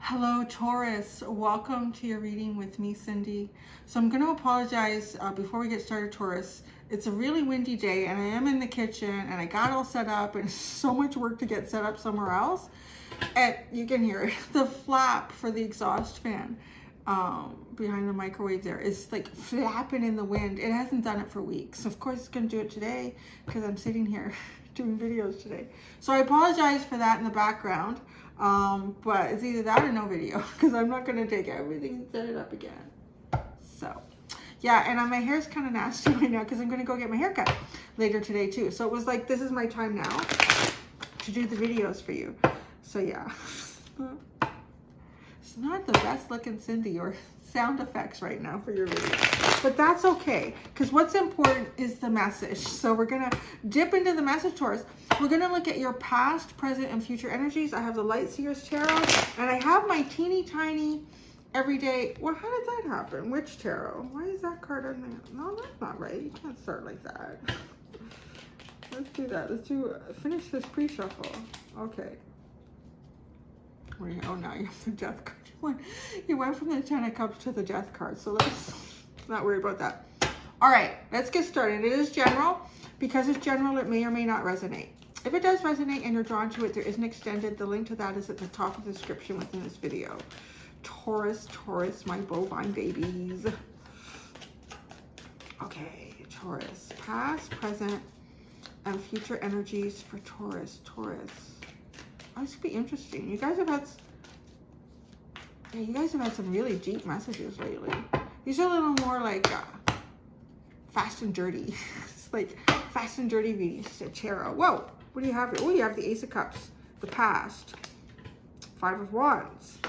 Hello, Taurus. Welcome to your reading with me, Cindy. So I'm going to apologize before we get started, Taurus. It's a really windy day and I am in the kitchen and I got all set up and so much work to get set up somewhere else. And you can hear it. The flap for the exhaust fan behind the microwave there is like flapping in the wind. It hasn't done it for weeks. Of course, it's going to do it today because I'm sitting here doing videos today. So I apologize for that in the background. But it's either that or no video because I'm not going to take everything and set it up again. So yeah, and my hair's kind of nasty right now because I'm going to go get my hair cut later today too. So it was like, this is my time now to do the videos for you. So yeah, it's not the best looking Cindy or sound effects right now for your video, but that's okay because what's important is the message. So we're gonna dip into the message, Taurus. We're gonna look at your past, present, and future energies. I have the Light Seers Tarot and I have my teeny tiny everyday. Well, how did that happen? Which tarot? Why is that card on there? No, that's not right. You can't start like that. Let's do that. Let's finish this pre-shuffle. Okay. Oh, now you have the Death card. You went from the Ten of Cups to the Death card, so let's not worry about that. All right, let's get started. It is general. Because it's general, it may or may not resonate. If it does resonate and you're drawn to it, there is an extended. The link to that is at the top of the description within this video. Taurus, my bovine babies. Okay, Taurus. Past, present, and future energies for Taurus. Oh, this could be interesting. You guys have had some really deep messages lately. These are a little more like fast and dirty. It's like fast and dirty readings. It's a tarot. Whoa, what do you have here? Oh, you have the Ace of Cups, the past, Five of Wands,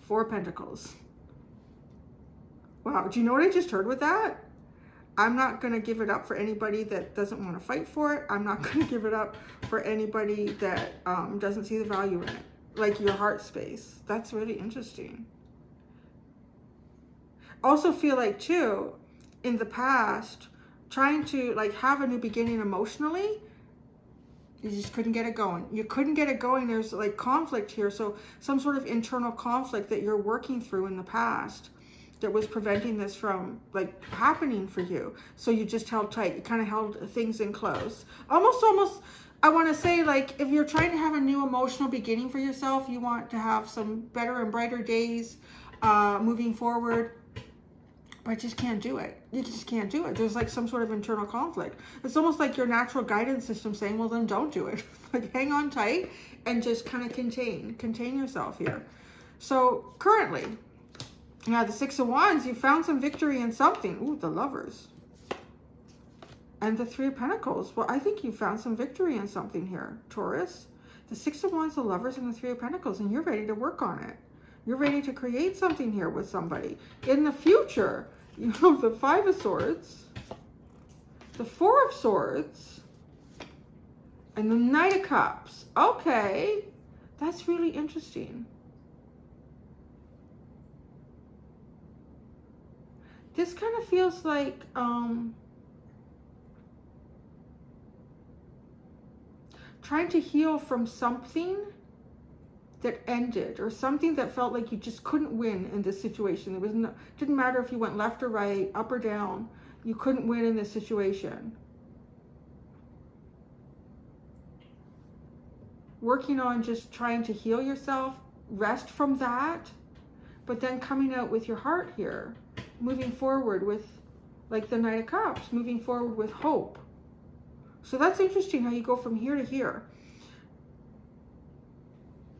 Four of Pentacles. Wow, do you know what I just heard with that? I'm not going to give it up for anybody that doesn't want to fight for it. I'm not going to give it up for anybody that doesn't see the value in it. Like your heart space. That's really interesting. Also feel like too, in the past, trying to like have a new beginning emotionally, you just couldn't get it going. You couldn't get it going. There's like conflict here. So some sort of internal conflict that you're working through in the past that was preventing this from like happening for you. So you just held tight. You kind of held things in close. Almost, I want to say, like, if you're trying to have a new emotional beginning for yourself, you want to have some better and brighter days moving forward, but just can't do it. You just can't do it. There's like some sort of internal conflict. It's almost like your natural guidance system saying, well, then don't do it. Like, hang on tight and just kind of contain yourself here. So currently, yeah, the Six of Wands, you found some victory in something. Ooh, the Lovers. And the Three of Pentacles. Well, I think you found some victory in something here, Taurus. The Six of Wands, the Lovers, and the Three of Pentacles. And you're ready to work on it. You're ready to create something here with somebody. In the future, you have the Five of Swords, the Four of Swords, and the Knight of Cups. Okay. That's really interesting. This kind of feels like trying to heal from something that ended, or something that felt like you just couldn't win in this situation. It was no, didn't matter if you went left or right, up or down, you couldn't win in this situation. Working on just trying to heal yourself, rest from that, but then coming out with your heart here, moving forward with like the Knight of Cups, moving forward with hope. So that's interesting how you go from here to here.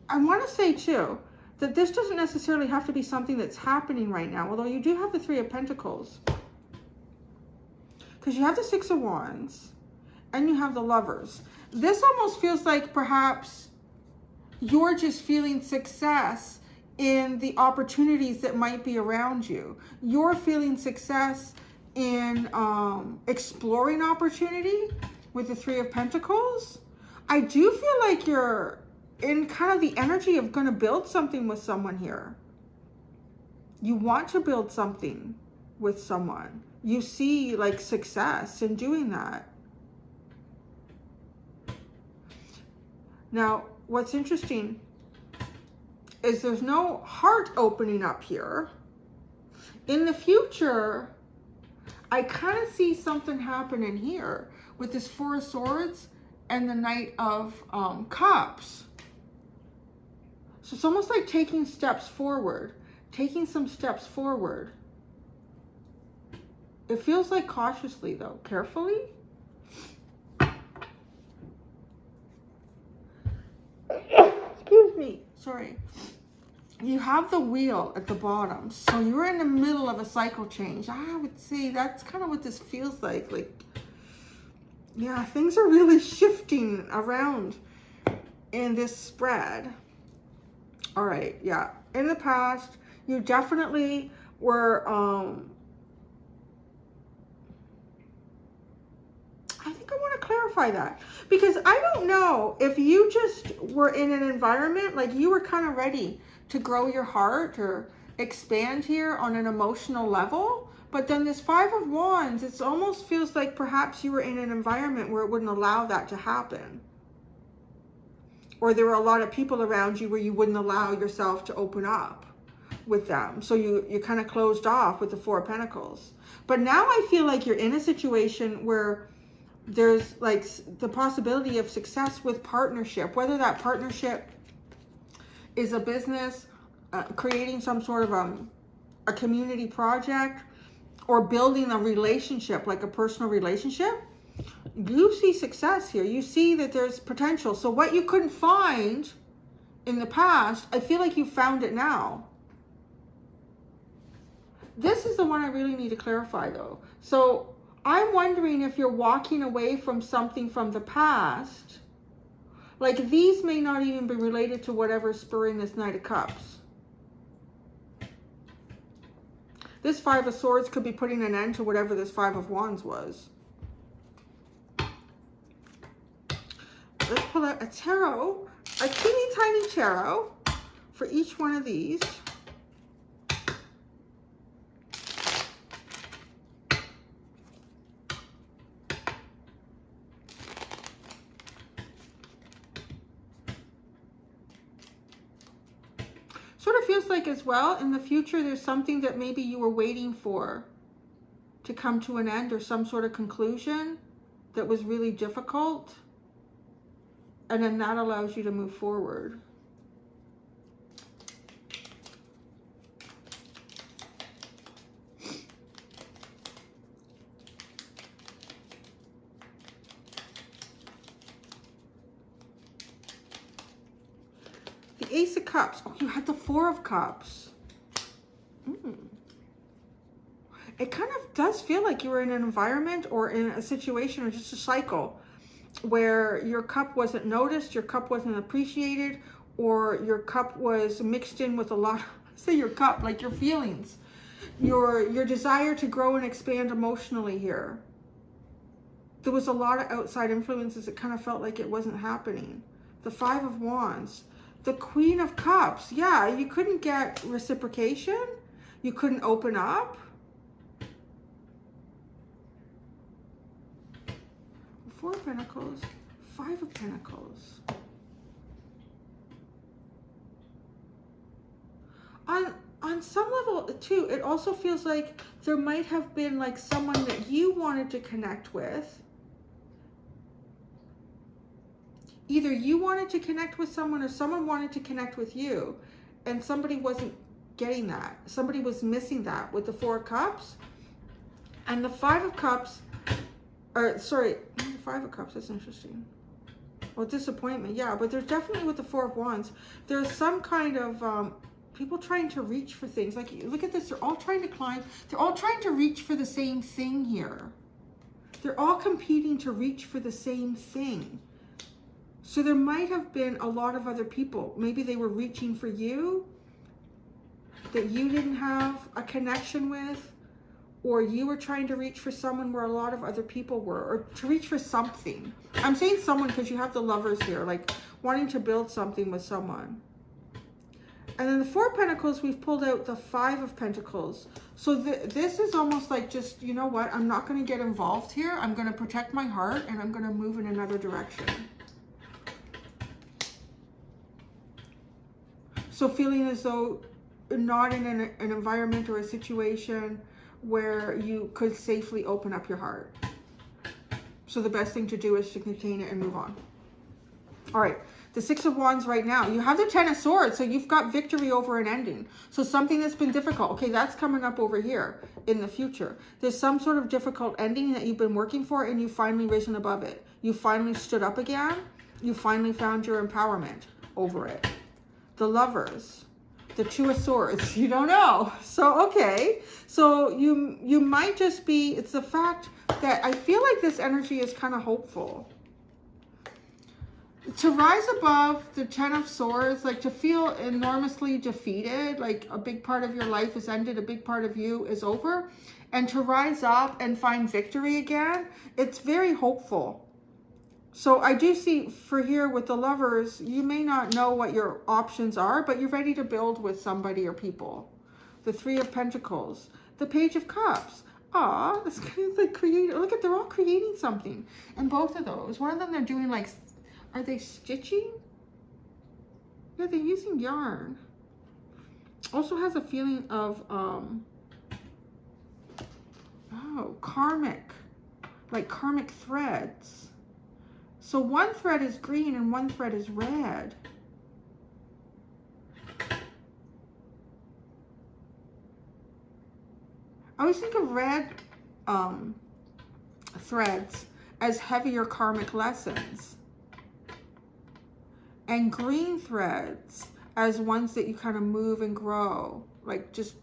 I want to say too, that this doesn't necessarily have to be something that's happening right now, although you do have the Three of Pentacles. Because you have the Six of Wands and you have the Lovers. This almost feels like perhaps you're just feeling success in the opportunities that might be around you. You're feeling success in exploring opportunity with the Three of Pentacles. I do feel like you're in kind of the energy of going to build something with someone here. You want to build something with someone. You see like success in doing that. Now, what's interesting is there's no heart opening up here. In the future, I kind of see something happening here with this Four of Swords and the Knight of Cups. So it's almost like taking steps forward, taking some steps forward. It feels like cautiously though, carefully. Excuse me, sorry. You have the Wheel at the bottom. So you're in the middle of a cycle change. I would say that's kind of what this feels like. Like, yeah, things are really shifting around in this spread. All right, yeah. In the past, you definitely were, I think I want to clarify that. Because I don't know if you just were in an environment, like you were kind of ready to grow your heart or expand here on an emotional level. But then this Five of Wands, it almost feels like perhaps you were in an environment where it wouldn't allow that to happen. Or there were a lot of people around you where you wouldn't allow yourself to open up with them. So you kind of closed off with the Four of Pentacles. But now I feel like you're in a situation where there's like the possibility of success with partnership, whether that partnership is a business, creating some sort of a community project, or building a relationship, like a personal relationship. You see success here. You see that there's potential. So what you couldn't find in the past, I feel like you found it now. This is the one I really need to clarify though. So I'm wondering if you're walking away from something from the past. Like these may not even be related to whatever's spurring this Knight of Cups. This Five of Swords could be putting an end to whatever this Five of Wands was. Let's pull out a tarot, a teeny tiny tarot for each one of these. Sort of feels like as well, in the future, there's something that maybe you were waiting for to come to an end or some sort of conclusion that was really difficult. And then that allows you to move forward. The Ace of Cups. Oh, you had the Four of Cups. It kind of does feel like you were in an environment or in a situation or just a cycle where your cup wasn't noticed, your cup wasn't appreciated, or your cup was mixed in with a lot, say your cup, like your feelings, your desire to grow and expand emotionally here. There was a lot of outside influences. It kind of felt like it wasn't happening. The Five of Wands. The Queen of Cups. Yeah, you couldn't get reciprocation. You couldn't open up. Four of Pentacles. Five of Pentacles. On some level, too, it also feels like there might have been like someone that you wanted to connect with. Either you wanted to connect with someone or someone wanted to connect with you, and somebody wasn't getting that. Somebody was missing that with the Four of Cups. And the Five of Cups, or sorry, the Five of Cups, that's interesting. Well, disappointment, yeah, but there's definitely with the Four of Wands, there's some kind of people trying to reach for things. Like, look at this, they're all trying to climb. They're all trying to reach for the same thing here. They're all competing to reach for the same thing. So there might have been a lot of other people. Maybe they were reaching for you that you didn't have a connection with, or you were trying to reach for someone where a lot of other people were, or to reach for something. I'm saying someone because you have the Lovers here, like wanting to build something with someone. And then the Four of Pentacles, we've pulled out the Five of Pentacles. So this is almost like just, you know what, I'm not going to get involved here. I'm going to protect my heart and I'm going to move in another direction. So feeling as though not in an environment or a situation where you could safely open up your heart. So the best thing to do is to contain it and move on. All right, the Six of Wands right now. You have the Ten of Swords, so you've got victory over an ending. So something that's been difficult. Okay, that's coming up over here in the future. There's some sort of difficult ending that you've been working for, and you've finally risen above it. You finally stood up again. You finally found your empowerment over it. The Lovers. The Two of Swords. You don't know. So, okay. So you might just be, it's the fact that I feel like this energy is kind of hopeful. To rise above the Ten of Swords, like to feel enormously defeated, like a big part of your life is ended, a big part of you is over, and to rise up and find victory again, it's very hopeful. So I do see for here with the Lovers, you may not know what your options are, but you're ready to build with somebody or people. The Three of Pentacles, the Page of Cups. Ah, this kind of like creative. Look at, they're all creating something. And both of those, one of them they're doing like, are they stitching? Yeah, they're using yarn. Also has a feeling of, karmic, like karmic threads. So one thread is green and one thread is red. I always think of red threads as heavier karmic lessons, and green threads as ones that you kind of move and grow, like just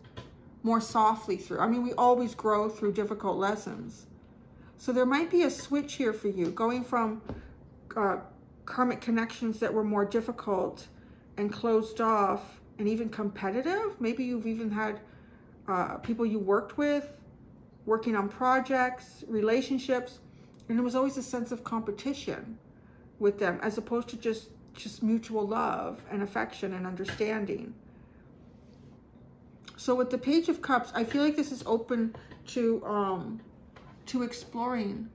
more softly through. I mean, we always grow through difficult lessons. So there might be a switch here for you, going from karmic connections that were more difficult and closed off and even competitive. Maybe you've even had people you worked with, working on projects, relationships, and there was always a sense of competition with them as opposed to just mutual love and affection and understanding. So with the Page of Cups, I feel like this is open to exploring,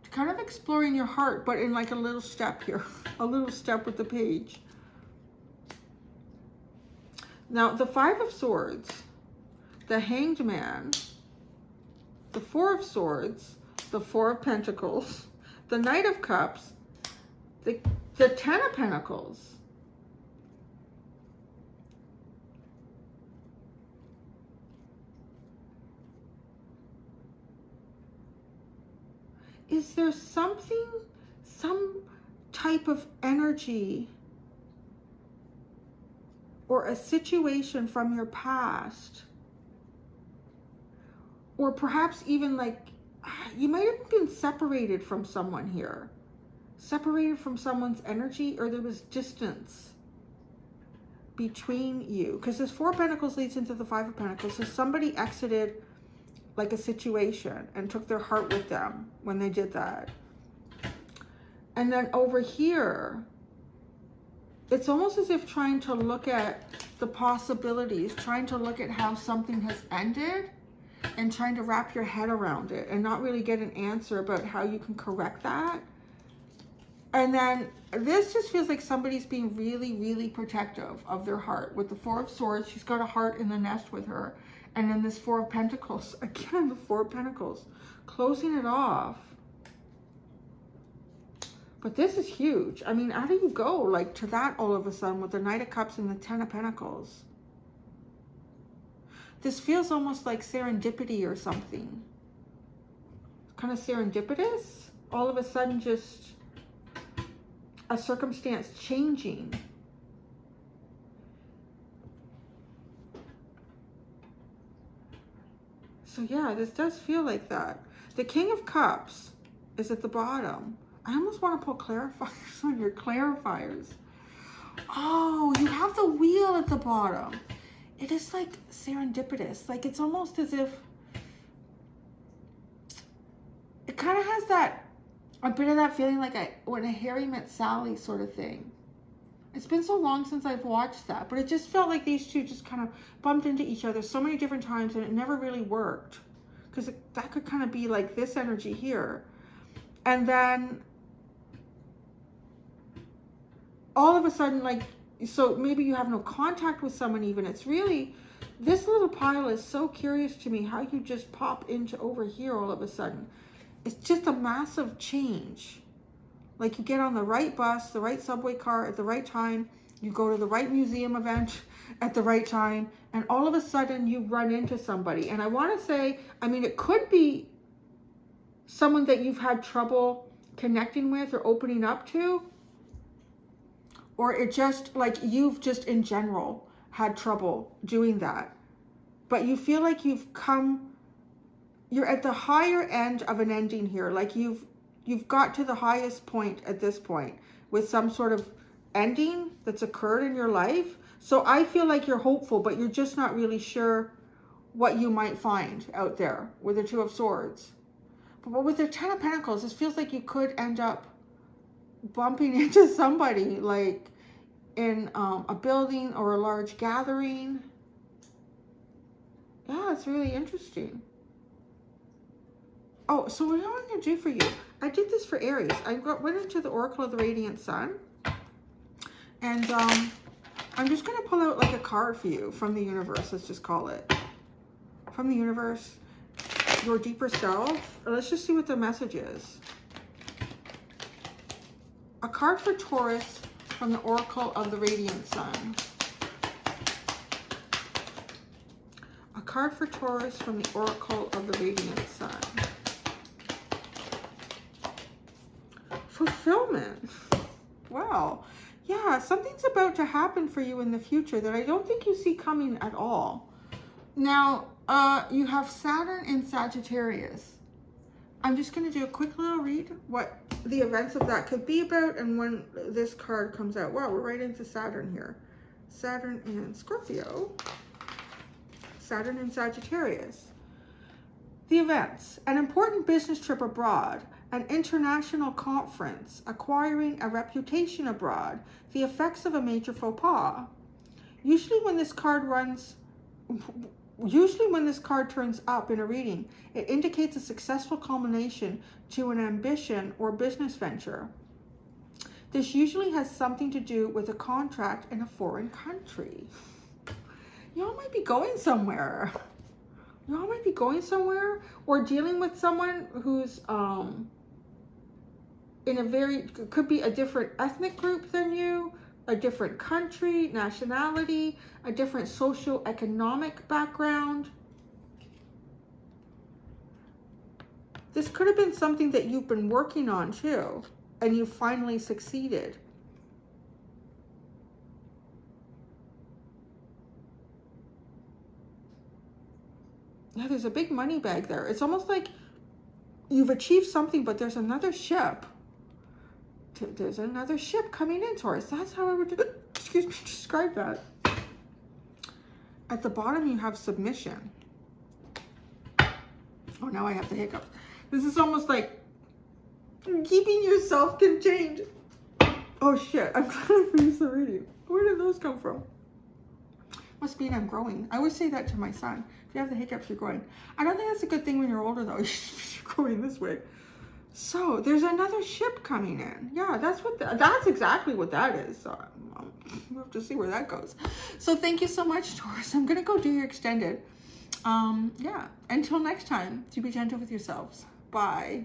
to kind of exploring your heart, but in like a little step here, a little step with the page. Now the Five of Swords, the Hanged Man, the Four of Swords, the Four of Pentacles, the Knight of Cups, the Ten of Pentacles. Is there something, some type of energy or a situation from your past, or perhaps even like you might have been separated from someone here, separated from someone's energy, or there was distance between you, because this Four of Pentacles leads into the Five of Pentacles. So somebody exited like a situation and took their heart with them when they did that. And then over here, it's almost as if trying to look at the possibilities, trying to look at how something has ended and trying to wrap your head around it and not really get an answer about how you can correct that. And then this just feels like somebody's being really, really protective of their heart. With the Four of Swords, she's got a heart in the nest with her. And then this Four of Pentacles, again, the Four of Pentacles, closing it off. But this is huge. I mean, how do you go like to that all of a sudden with the Knight of Cups and the Ten of Pentacles? This feels almost like serendipity or something. Kind of serendipitous. All of a sudden just a circumstance changing. So yeah, this does feel like that. The King of Cups is at the bottom. I almost want to put clarifiers on your clarifiers. Oh, you have the Wheel at the bottom. It is like serendipitous. Like it's almost as if it kind of has that, a bit of that feeling like when a Harry Met Sally sort of thing. It's been so long since I've watched that, but it just felt like these two just kind of bumped into each other so many different times and it never really worked. Because that could kind of be like this energy here. And then all of a sudden, like so maybe you have no contact with someone even. It's really, this little pile is so curious to me how you just pop into over here all of a sudden. It's just a massive change. Like you get on the right bus, the right subway car at the right time, you go to the right museum event at the right time, and all of a sudden you run into somebody. And I want to say, I mean, it could be someone that you've had trouble connecting with or opening up to, or it just like you've just in general had trouble doing that. But you feel like you're at the higher end of an ending here. Like you've got to the highest point at this point with some sort of ending that's occurred in your life. So I feel like you're hopeful, but you're just not really sure what you might find out there with the Two of Swords. But with the Ten of Pentacles, this feels like you could end up bumping into somebody like in a building or a large gathering. Yeah, it's really interesting. Oh, so what am I going to do for you? I did this for Aries. I went into the Oracle of the Radiant Sun. And I'm just going to pull out like a card for you from the universe. Let's just call it. From the universe. Your deeper self. Let's just see what the message is. A card for Taurus from the Oracle of the Radiant Sun. A card for Taurus from the Oracle of the Radiant Sun. Fulfillment. Wow. Yeah, something's about to happen for you in the future that I don't think you see coming at all. Now, you have Saturn in Sagittarius. I'm just going to do a quick little read what the events of that could be about and when this card comes out. Wow, we're right into Saturn here. Saturn in Scorpio. Saturn in Sagittarius. The events. An important business trip abroad. An international conference. Acquiring a reputation abroad. The effects of a major faux pas. Usually when this card turns up in a reading, it indicates a successful culmination to an ambition or business venture. This usually has something to do with a contract in a foreign country. Y'all might be going somewhere. Y'all might be going somewhere or dealing with someone who's in a could be a different ethnic group than you, a different country, nationality, a different socio-economic background. This could have been something that you've been working on too, and you finally succeeded. Yeah, there's a big money bag there. It's almost like you've achieved something, but there's another ship. There's another ship coming in, Taurus. That's how I would describe that. At the bottom, you have submission. Oh, now I have the hiccups. This is almost like keeping yourself contained. Oh, shit. I'm glad I finished the reading. Where did those come from? Must mean I'm growing. I always say that to my son. If you have the hiccups, you're growing. I don't think that's a good thing when you're older, though. You're growing this way. So there's another ship coming in. Yeah, that's exactly what that is. So we'll have to see where that goes. So thank you so much, Taurus. I'm gonna go do your extended. Yeah. Until next time, to be gentle with yourselves. Bye.